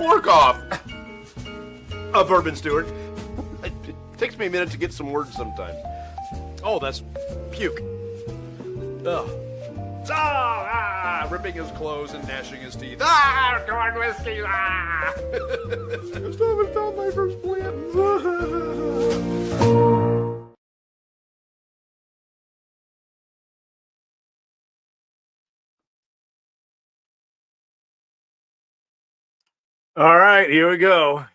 cork off. A bourbon steward. It takes me a minute to get some words sometimes. Oh, that's puke. Ugh. Ripping his clothes and gnashing his teeth. Corn whiskey. I still haven't found my first Blanton's. All right, here we go.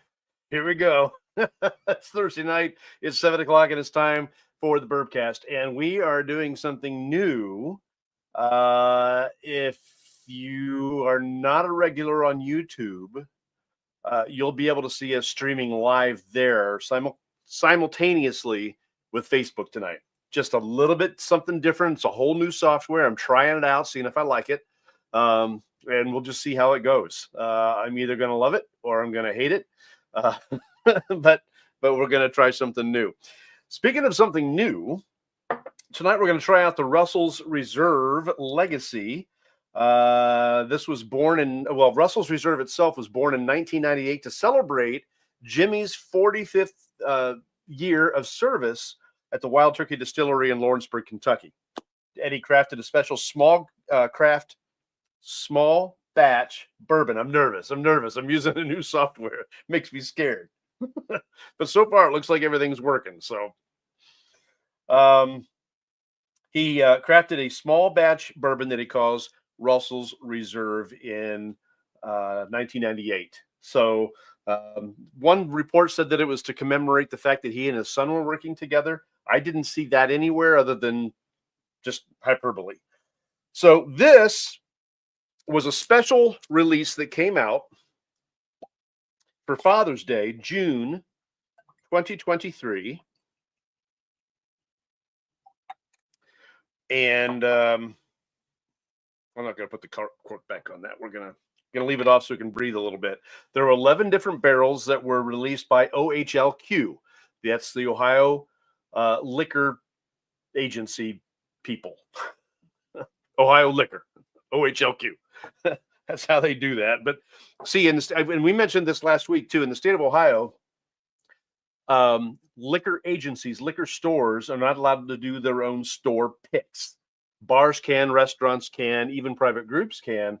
It's Thursday night. It's 7 o'clock, and it's time for the Bourbcast, and we are doing something new. If you are not a regular on YouTube, you'll be able to see us streaming live there simultaneously with Facebook tonight. Just a little bit something different. It's a whole new software. I'm trying it out, seeing if I like it. And we'll just see how it goes. I'm either going to love it or I'm going to hate it. But we're going to try something new. Speaking of something new, tonight we're going to try out the Russell's Reserve Legacy. This was Russell's Reserve itself was born in 1998 to celebrate Jimmy's 45th year of service at the Wild Turkey Distillery in Lawrenceburg, Kentucky. Eddie crafted a special small batch bourbon. I'm nervous. I'm using a new software. Makes me scared. But so far, it looks like everything's working. So he crafted a small batch bourbon that he calls Russell's Reserve in 1998. So one report said that it was to commemorate the fact that he and his son were working together. I didn't see that anywhere other than just hyperbole. So this was a special release that came out for Father's Day, June 2023. And I'm not going to put the cork back on that. We're going to leave it off so we can breathe a little bit. There are 11 different barrels that were released by OHLQ. That's the Ohio Liquor Agency people. Ohio Liquor, OHLQ. That's how they do that. But see, and we mentioned this last week too, in the state of Ohio, liquor agencies, liquor stores are not allowed to do their own store picks. Bars can, restaurants can, even private groups can,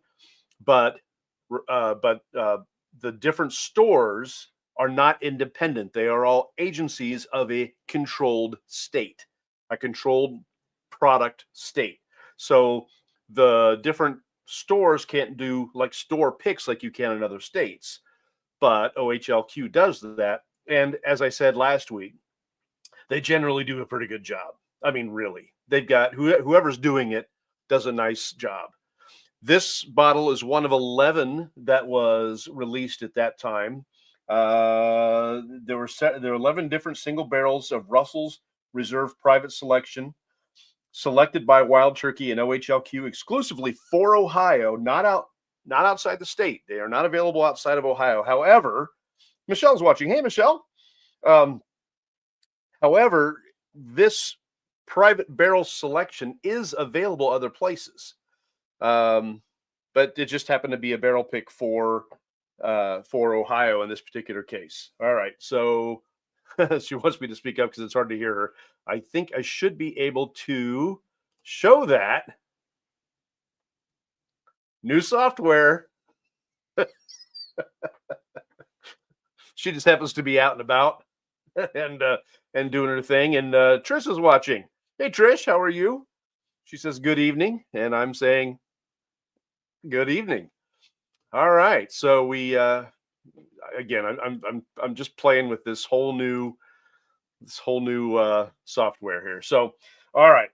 but the different stores are not independent. They are all agencies of a controlled state, a controlled product state. So the different stores can't do like store picks like you can in other states, but OHLQ does that. And as I said last week, they generally do a pretty good job. I mean, really, they've got whoever's doing it does a nice job. This bottle is one of 11 that was released at that time. There were 11 different single barrels of Russell's Reserve Private Selection, selected by Wild Turkey and OHLQ exclusively for Ohio, not outside the state. They are not available outside of Ohio. However, Michelle's watching. Hey, Michelle. However, this private barrel selection is available other places. But it just happened to be a barrel pick for Ohio in this particular case. All right. So she wants me to speak up because it's hard to hear her. I think I should be able to show that. New software. She just happens to be out and about and doing her thing. And Trish is watching. Hey, Trish, how are you? She says, good evening. And I'm saying, good evening. All right. So we, again, I'm just playing with this whole new software here. So, all right.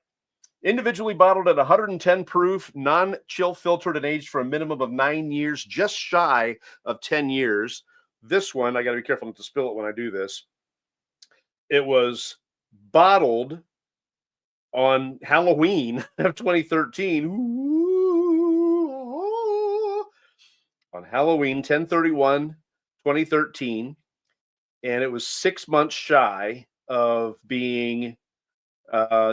Individually bottled at 110 proof, non-chill filtered and aged for a minimum of 9 years, just shy of 10 years. This one, I got to be careful not to spill it when I do this. It was bottled on Halloween of 2013. On Halloween, 10/31/2013. And it was 6 months shy of being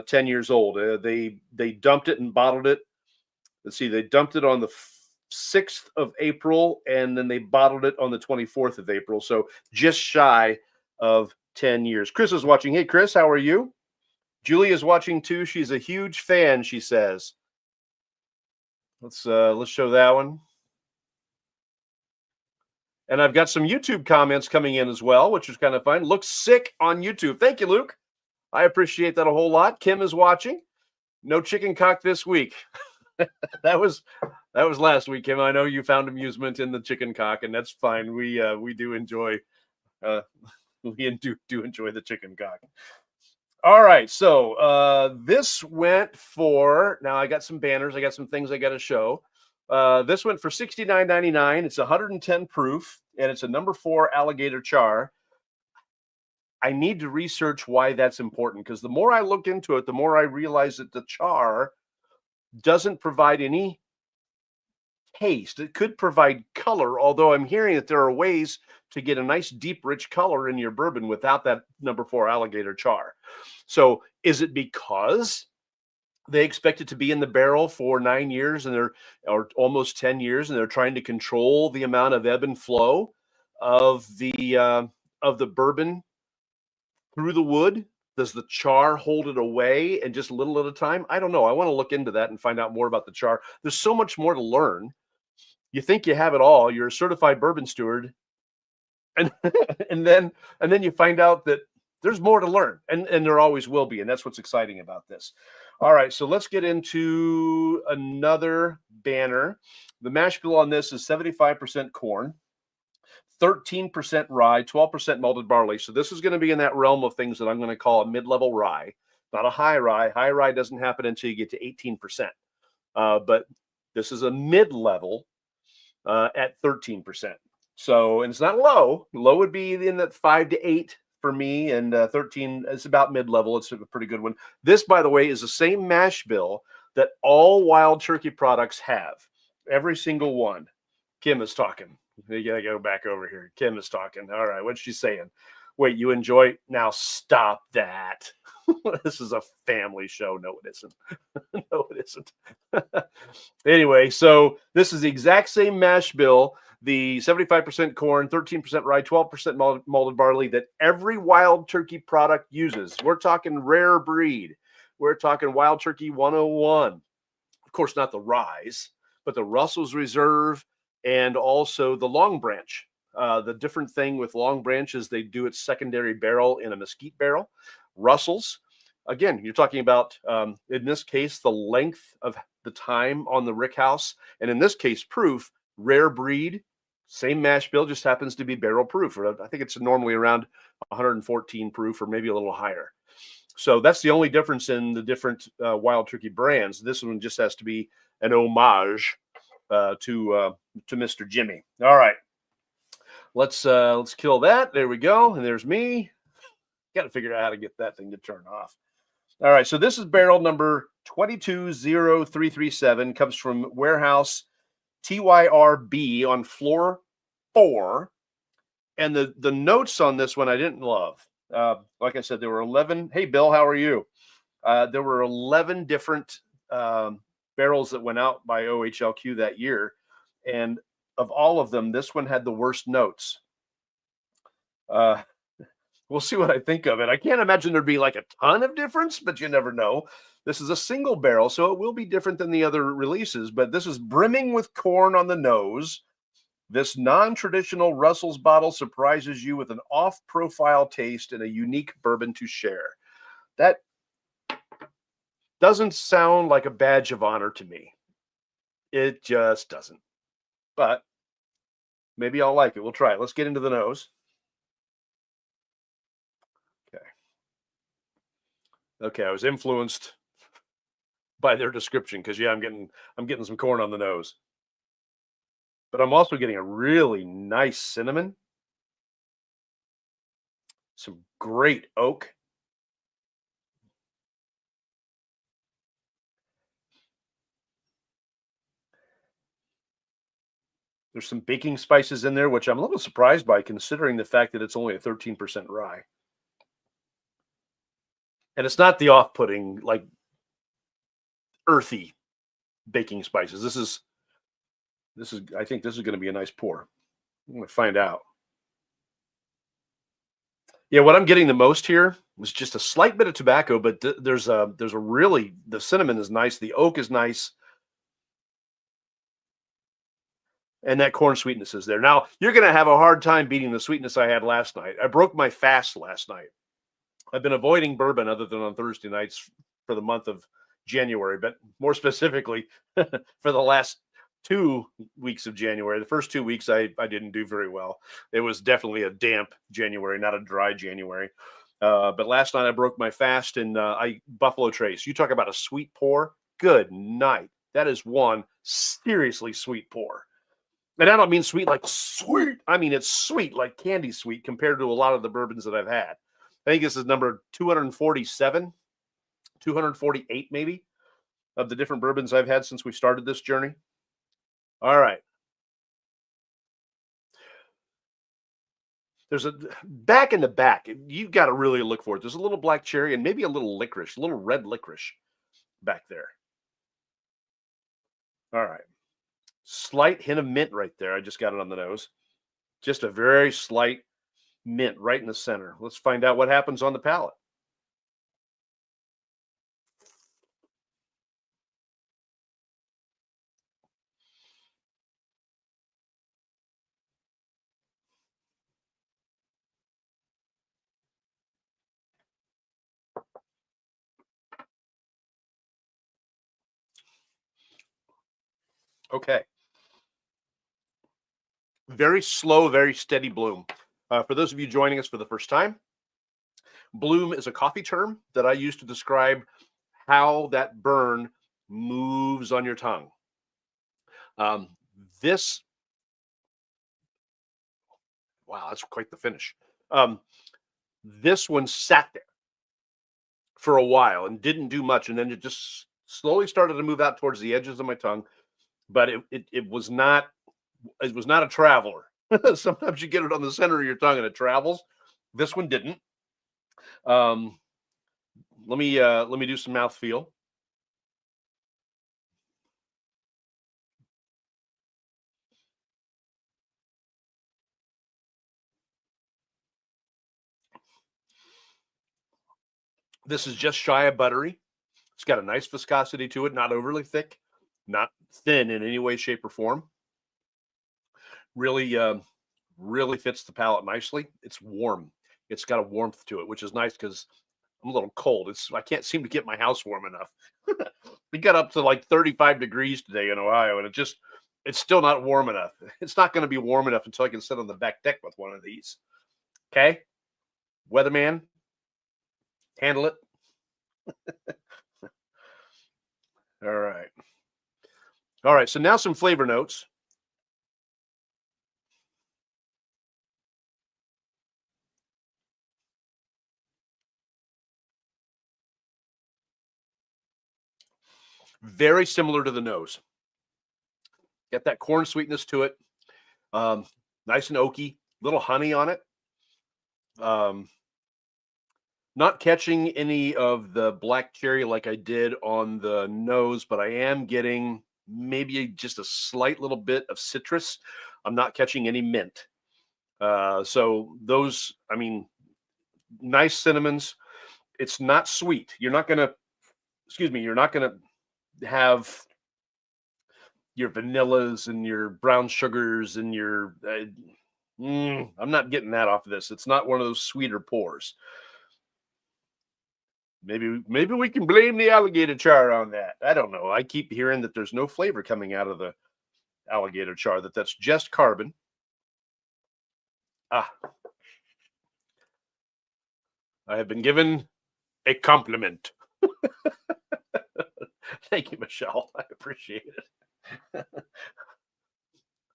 10 years old. They dumped it and bottled it. Let's see, they dumped it on the 6th of April, and then they bottled it on the 24th of April. So just shy of 10 years. Chris is watching. Hey, Chris, how are you? Julie is watching too. She's a huge fan, she says. Let's show that one. And I've got some YouTube comments coming in as well, which is kind of fun. Looks sick on YouTube. Thank you, Luke. I appreciate that a whole lot. Kim is watching. No chicken cock this week. that was last week, Kim. I know you found amusement in the chicken cock, and that's fine. We do enjoy we do enjoy the chicken cock. All right, so this went for, now I got some banners, I got some things I got to show. This went for $69.99. It's 110 proof, and it's a number 4 alligator char. I need to research why that's important, because the more I look into it, the more I realize that the char doesn't provide any taste. It could provide color, although I'm hearing that there are ways to get a nice deep rich color in your bourbon without that number 4 alligator char. So is it because they expect it to be in the barrel for 9 years or almost 10 years, and they're trying to control the amount of ebb and flow of the bourbon through the wood? Does the char hold it away and just a little at a time? I don't know. I want to look into that and find out more about the char. There's so much more to learn. You think you have it all. You're a certified bourbon steward, and and then you find out that there's more to learn, and there always will be, and that's what's exciting about this. All right, so let's get into another banner. The mash bill on this is 75% corn, 13% rye, 12% malted barley. So this is going to be in that realm of things that I'm going to call a mid-level rye, not a high rye. High rye doesn't happen until you get to 18%. But this is a mid-level at 13%. So, and it's not low. Low would be in that 5 to 8 for me, and 13 is about mid-level. It's a pretty good one. This, by the way, is the same mash bill that all Wild Turkey products have. Every single one. Kim is talking. You gotta go back over here. Kim is talking. All right, what's she saying? Wait, you enjoy? Now stop that. This is a family show. No, it isn't. No, it isn't. Anyway, so this is the exact same mash bill. The 75% corn, 13% rye, 12% malted barley that every Wild Turkey product uses. We're talking rare breed. We're talking Wild Turkey 101. Of course, not the ryes, but the Russell's Reserve and also the Long Branch. The different thing with Long Branch is they do its secondary barrel in a mesquite barrel. Russell's, again, you're talking about, in this case, the length of the time on the rickhouse, and in this case, proof, rare breed, same mash bill, just happens to be barrel proof. Or I think it's normally around 114 proof or maybe a little higher. So that's the only difference in the different Wild Turkey brands. This one just has to be an homage to Mr. Jimmy. All right, let's kill that. There we go. And there's me. Got to figure out how to get that thing to turn off. All right, so this is barrel number 220337. Comes from Warehouse TYRB on floor 4. And the notes on this one I didn't love. Like I said, there were 11. Hey, Bill, how are you? There were 11 different barrels that went out by OHLQ that year. And of all of them, this one had the worst notes. We'll see what I think of it. I can't imagine there'd be like a ton of difference, but you never know. This is a single barrel, so it will be different than the other releases, but this is brimming with corn on the nose. This non-traditional Russell's bottle surprises you with an off-profile taste and a unique bourbon to share. That doesn't sound like a badge of honor to me. It just doesn't. But maybe I'll like it. We'll try it. Let's get into the nose. Okay, I was influenced by their description because, yeah, I'm getting some corn on the nose. But I'm also getting a really nice cinnamon, some great oak. There's some baking spices in there, which I'm a little surprised by considering the fact that it's only a 13% rye. And it's not the off-putting, like, earthy baking spices. This is I think this is going to be a nice pour. I'm going to find out. Yeah, what I'm getting the most here was just a slight bit of tobacco, but there's a really, the cinnamon is nice, the oak is nice, and that corn sweetness is there. Now you're going to have a hard time beating the sweetness I had last night. I broke my fast last night. I've been avoiding bourbon other than on Thursday nights for the month of January, but more specifically for the last 2 weeks of January. The first 2 weeks I didn't do very well. It was definitely a damp January, not a dry January. But last night I broke my fast and I Buffalo Trace. You talk about a sweet pour. Good night. That is one seriously sweet pour. And I don't mean sweet like sweet. I mean it's sweet like candy sweet compared to a lot of the bourbons that I've had. I think this is number 247, 248 maybe of the different bourbons I've had since we started this journey. All right. There's a back in the back. You've got to really look for it. There's a little black cherry and maybe a little licorice, a little red licorice back there. All right. Slight hint of mint right there. I just got it on the nose. Just a very slight mint right in the center. Let's find out what happens on the palate. Okay. Very slow, very steady bloom. For those of you joining us for the first time, bloom is a coffee term that I use to describe how that burn moves on your tongue. This, wow, that's quite the finish. This one sat there for a while and didn't do much, and then it just slowly started to move out towards the edges of my tongue. But it was not a traveler. Sometimes you get it on the center of your tongue and it travels. This one didn't. Let me do some mouthfeel. This is just shy of buttery. It's got a nice viscosity to it, not overly thick, not thin in any way, shape, or form. Really, really fits the palate nicely. It's warm. It's got a warmth to it, which is nice because I'm a little cold. I can't seem to get my house warm enough. We got up to like 35 degrees today in Ohio, and it's still not warm enough. It's not going to be warm enough until I can sit on the back deck with one of these. Okay, weatherman, handle it. All right. So now some flavor notes. Very similar to the nose. Get that corn sweetness to it. Nice and oaky. Little honey on it. Not catching any of the black cherry like I did on the nose, but I am getting maybe just a slight little bit of citrus. I'm not catching any mint. So those, I mean, nice cinnamons. It's not sweet. You're not going to have your vanillas and your brown sugars and your, I'm not getting that off of this. It's not one of those sweeter pours. Maybe we can blame the alligator char on that. I don't know. I keep hearing that there's no flavor coming out of the alligator char, that's just carbon. I have been given a compliment. Thank you, Michelle. I appreciate it.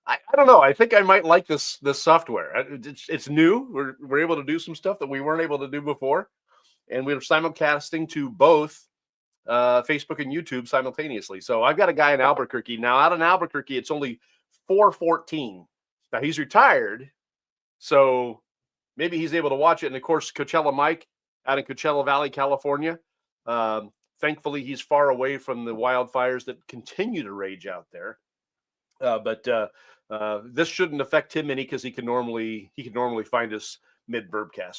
I don't know. I think I might like this software. It's new. We're able to do some stuff that we weren't able to do before. And we're simulcasting to both Facebook and YouTube simultaneously. So I've got a guy in Albuquerque. Now, out in Albuquerque, it's only 4:14. Now, he's retired, so maybe he's able to watch it. And, of course, Coachella Mike out in Coachella Valley, California. Thankfully, he's far away from the wildfires that continue to rage out there. But this shouldn't affect him any because he can normally find us mid Bourbcast.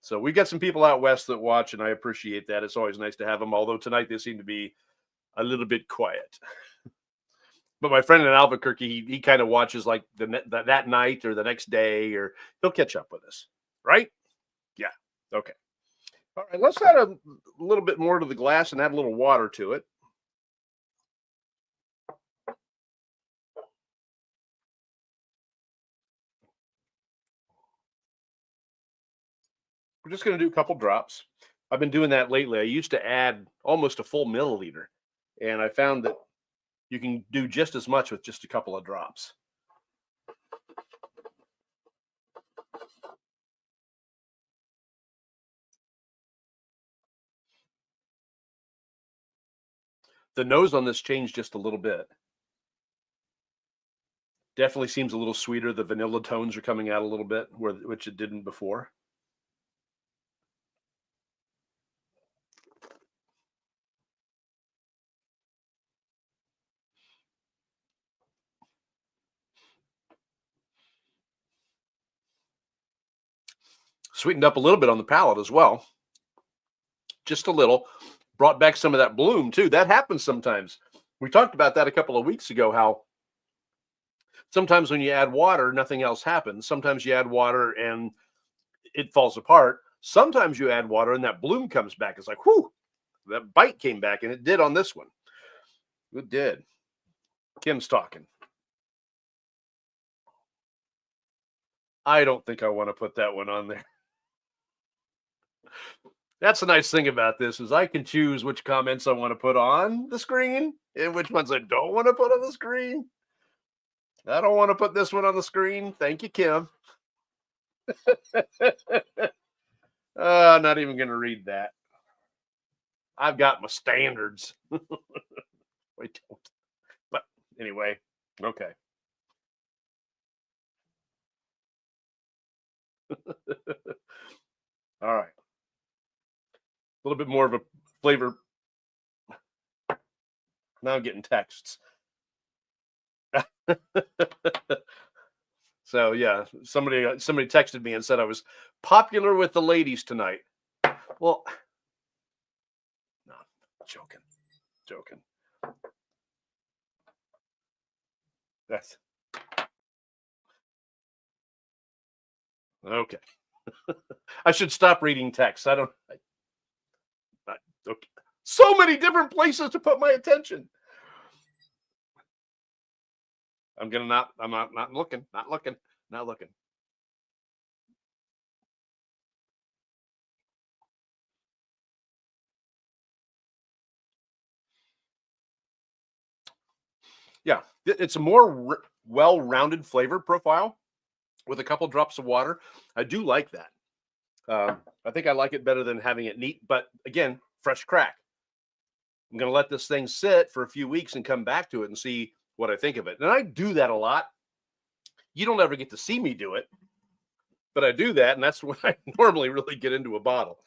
So we've got some people out west that watch, and I appreciate that. It's always nice to have them. Although tonight they seem to be a little bit quiet. But my friend in Albuquerque, he kind of watches like that night or the next day, or he'll catch up with us, right? Yeah. Okay. All right. Let's add a little bit more to the glass and add a little water to it. We're just going to do a couple drops. I've been doing that lately. I used to add almost a full milliliter, and I found that you can do just as much with just a couple of drops. The nose on this changed just a little bit. Definitely seems a little sweeter. The vanilla tones are coming out a little bit, which it didn't before. Sweetened up a little bit on the palate as well. Just a little. Brought back some of that bloom too. That happens sometimes. We talked about that a couple of weeks ago, how sometimes when you add water, nothing else happens. Sometimes you add water and it falls apart. Sometimes you add water and that bloom comes back. It's like, whew, that bite came back, and it did on this one. It did. Kim's talking. I don't think I want to put that one on there. That's the nice thing about this is I can choose which comments I want to put on the screen and which ones I don't want to put on the screen. I don't want to put this one on the screen. Thank you, Kim. Not even going to read that. I've got my standards. I don't. But anyway, okay. All right. A little bit more of a flavor. Now I'm getting texts. So yeah, somebody texted me and said I was popular with the ladies tonight. Well, no, joking. That's okay. I should stop reading texts. Okay. So many different places to put my attention. I'm not looking. Yeah, it's a more well-rounded flavor profile with a couple drops of water. I do like that. I think I like it better than having it neat, but again, fresh crack. I'm going to let this thing sit for a few weeks and come back to it and see what I think of it. And I do that a lot. You don't ever get to see me do it, but I do that, and that's when I normally really get into a bottle.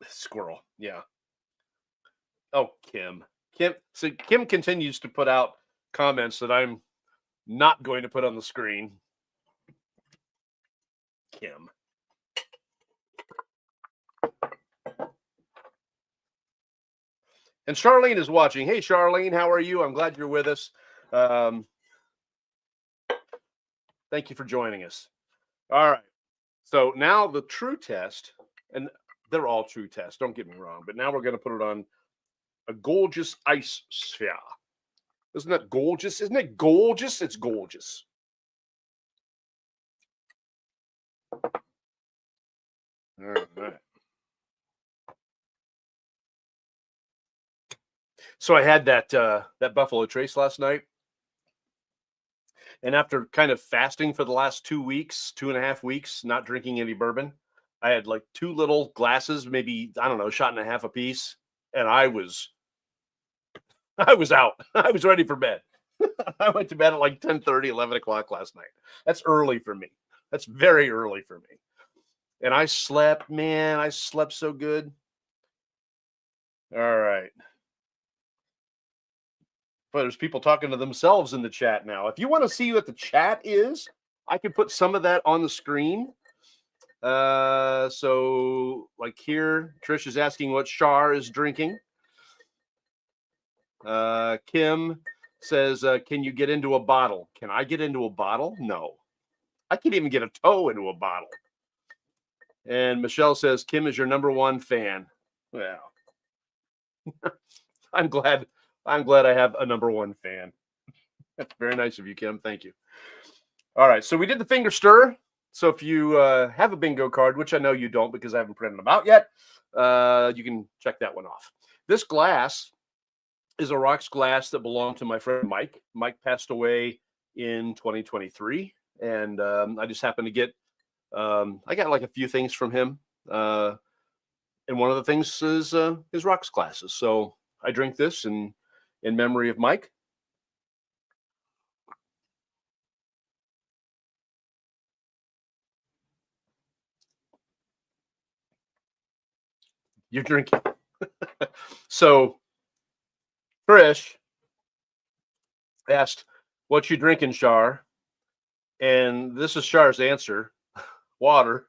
Squirrel, yeah. Oh, Kim. So Kim continues to put out comments that I'm not going to put on the screen. Kim. And Charlene is watching. Hey, Charlene, how are you? I'm glad you're with us. Thank you for joining us. All right. So now the true test, and they're all true tests, don't get me wrong, but now we're going to put it on a gorgeous ice sphere. Isn't that gorgeous? Isn't it gorgeous? It's gorgeous. All right. So I had that Buffalo Trace last night, and after kind of fasting for the last 2 weeks, 2.5 weeks, not drinking any bourbon, I had like 2 little glasses, maybe I don't know, shot and a half a piece, and I was out. I was ready for bed. I went to bed at like 10:30, 11 o'clock last night. That's early for me. That's very early for me. And I slept, man. I slept so good. All right. But there's people talking to themselves in the chat now. If you want to see what the chat is, I can put some of that on the screen. So like here, Trish is asking what Shar is drinking. Kim says, can you get into a bottle? Can I get into a bottle? No. I can't even get a toe into a bottle. And Michelle says, Kim is your number one fan. Well, I'm glad I have a number one fan. That's very nice of you, Kim. Thank you. All right, so we did the finger stir. So if you have a bingo card, which I know you don't because I haven't printed them out yet, you can check that one off. This glass is a rocks glass that belonged to my friend Mike. Mike passed away in 2023, and I just happened to get I got like a few things from him, and one of the things is his rocks glasses. So I drink this in memory of Mike. You're drinking. So Trish asked, "What you drinking, Shar?" And this is Shar's answer: water.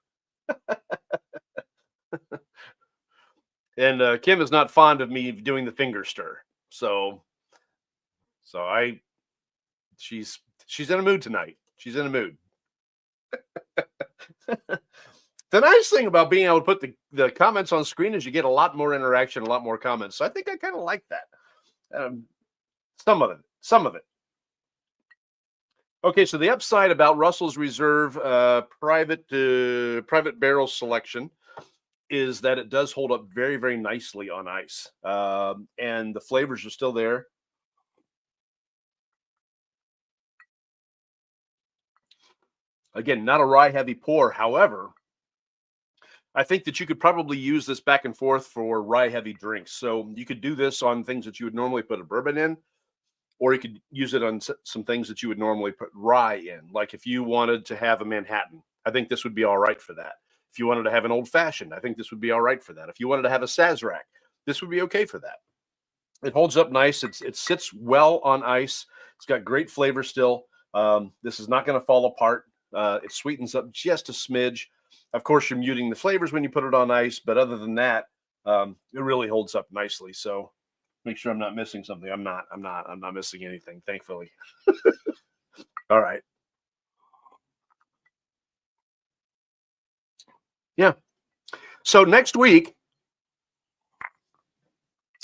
And Kim is not fond of me doing the finger stir, so she's in a mood tonight. She's in a mood. The nice thing about being able to put the comments on screen is you get a lot more interaction, a lot more comments. So I think I kind of like that. Some of it. Okay, so the upside about Russell's Reserve private barrel selection is that it does hold up very, very nicely on ice, and the flavors are still there. Again, not a rye heavy pour. However, I think that you could probably use this back and forth for rye heavy drinks. So you could do this on things that you would normally put a bourbon in, or you could use it on some things that you would normally put rye in. Like if you wanted to have a Manhattan, I think this would be all right for that. If you wanted to have an old fashioned, I think this would be all right for that. If you wanted to have a Sazerac, this would be okay for that. It holds up nice. It sits well on ice. It's got great flavor still. This is not going to fall apart. It sweetens up just a smidge. Of course, you're muting the flavors when you put it on ice, but other than that, it really holds up nicely. So make sure I'm not missing something. I'm not missing anything, thankfully. All right. Yeah. So next week,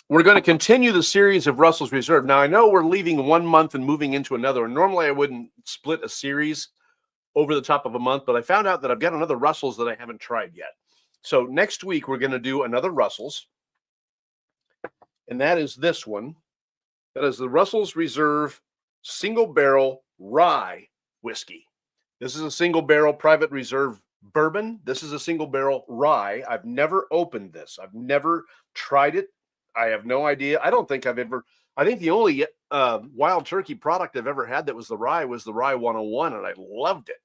we're going to continue the series of Russell's Reserve. Now, I know we're leaving 1 month and moving into another. And normally I wouldn't split a series over the top of a month, but I found out that I've got another Russell's that I haven't tried yet. So next week, we're going to do another Russell's. And that is this one. That is the Russell's Reserve Single Barrel Rye Whiskey. This is a single barrel private reserve bourbon. This is a single barrel rye. I've never opened this. I've never tried it. I have no idea. I don't think I've ever. I think the only Wild Turkey product I've ever had that was the Rye 101, and I loved it.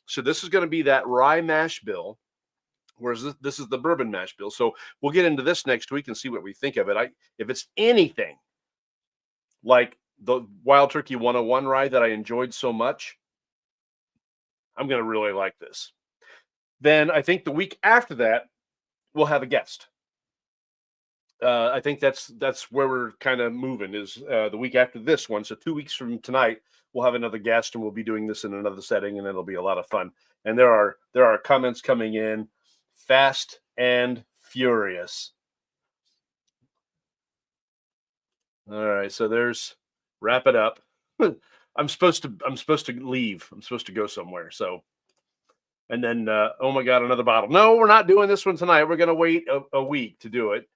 So this is going to be that rye mash bill, whereas this is the bourbon mash bill. So we'll get into this next week and see what we think of it. If it's anything like the Wild Turkey 101 rye that I enjoyed so much, I'm going to really like this. Then I think the week after that, we'll have a guest. I think that's where we're kind of moving is the week after this one. So 2 weeks from tonight, we'll have another guest and we'll be doing this in another setting and it'll be a lot of fun. And there are comments coming in fast and furious. All right. So there's wrap it up. I'm supposed to leave. I'm supposed to go somewhere. So, and then, oh my God, another bottle. No, we're not doing this one tonight. We're going to wait a week to do it.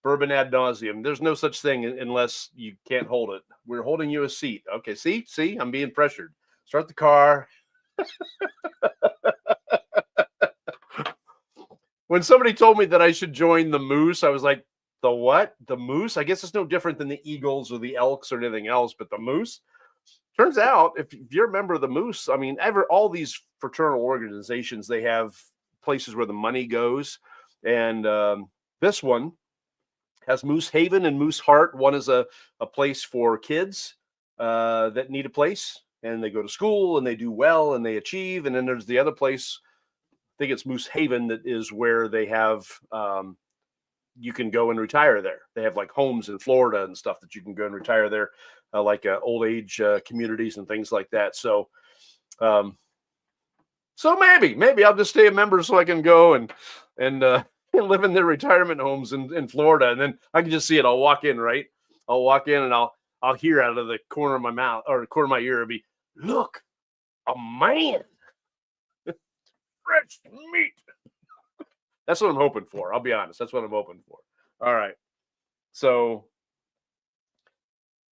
Bourbon ad nauseum. There's no such thing unless you can't hold it. We're holding you a seat. Okay, see, I'm being pressured. Start the car. When somebody told me that I should join the Moose, I was like, the what? The Moose? I guess it's no different than the Eagles or the Elks or anything else, but the Moose? Turns out, if you're a member of the Moose, I mean, all these fraternal organizations, they have places where the money goes. And this one has Moose Haven and Moose Heart. One is a place for kids that need a place, and they go to school and they do well and they achieve. And then there's the other place, I think it's Moose Haven, that is where they have you can go and retire there. They have like homes in Florida and stuff that you can go and retire there, like old age communities and things like that. So, so maybe I'll just stay a member so I can go and live in their retirement homes in Florida, and then I can just see it. I'll walk in, right? I'll walk in and I'll hear out of the corner of my mouth or the corner of my ear, it'll be, look, a man, fresh meat. That's what I'm hoping for. I'll be honest. That's what I'm hoping for. All right. So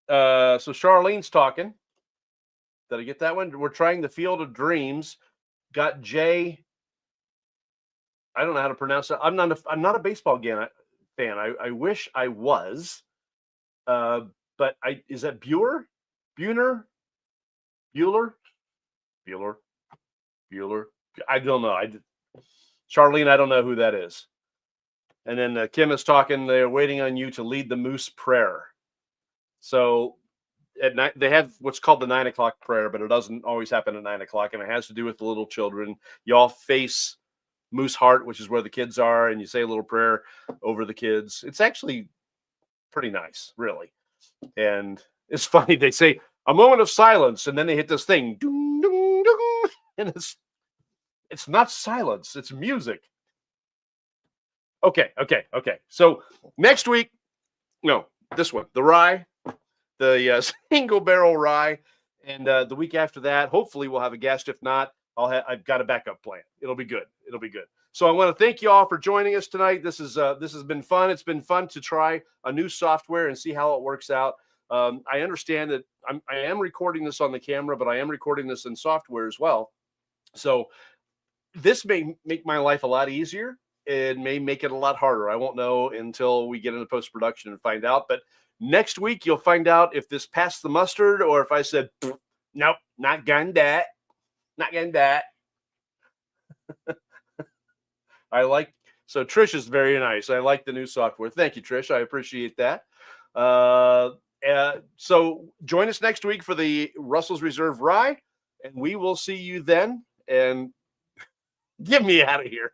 Charlene's talking. Did I get that one? We're trying the Field of Dreams. Got Jay. I don't know how to pronounce it. I'm not a baseball fan. I wish I was. But is that Bueller? I don't know. Charlene, I don't know who that is. And then Kim is talking. They're waiting on you to lead the Moose Prayer. So at night they have what's called the 9 o'clock prayer, but it doesn't always happen at 9 o'clock, and it has to do with the little children. Y'all face Moose Heart, which is where the kids are, and you say a little prayer over the kids. It's actually pretty nice, really. And it's funny. They say a moment of silence, and then they hit this thing, ding, ding, ding, and it's not silence, it's music. Okay. So next week, no, this one, the rye, the single barrel rye, and the week after that, hopefully we'll have a guest. If not, I've got a backup plan. It'll be good. So I want to thank you all for joining us tonight. This has been fun. It's been fun to try a new software and see how it works out. I understand that I am recording this on the camera, but I am recording this in software as well. So this may make my life a lot easier. It may make it a lot harder. I won't know until we get into post-production and find out. But next week, you'll find out if this passed the mustard or if I said, nope, not gonna that. So Trish is very nice. I like the new software. Thank you, Trish. I appreciate that. So join us next week for the Russell's Reserve Rye, and we will see you then. And get me out of here.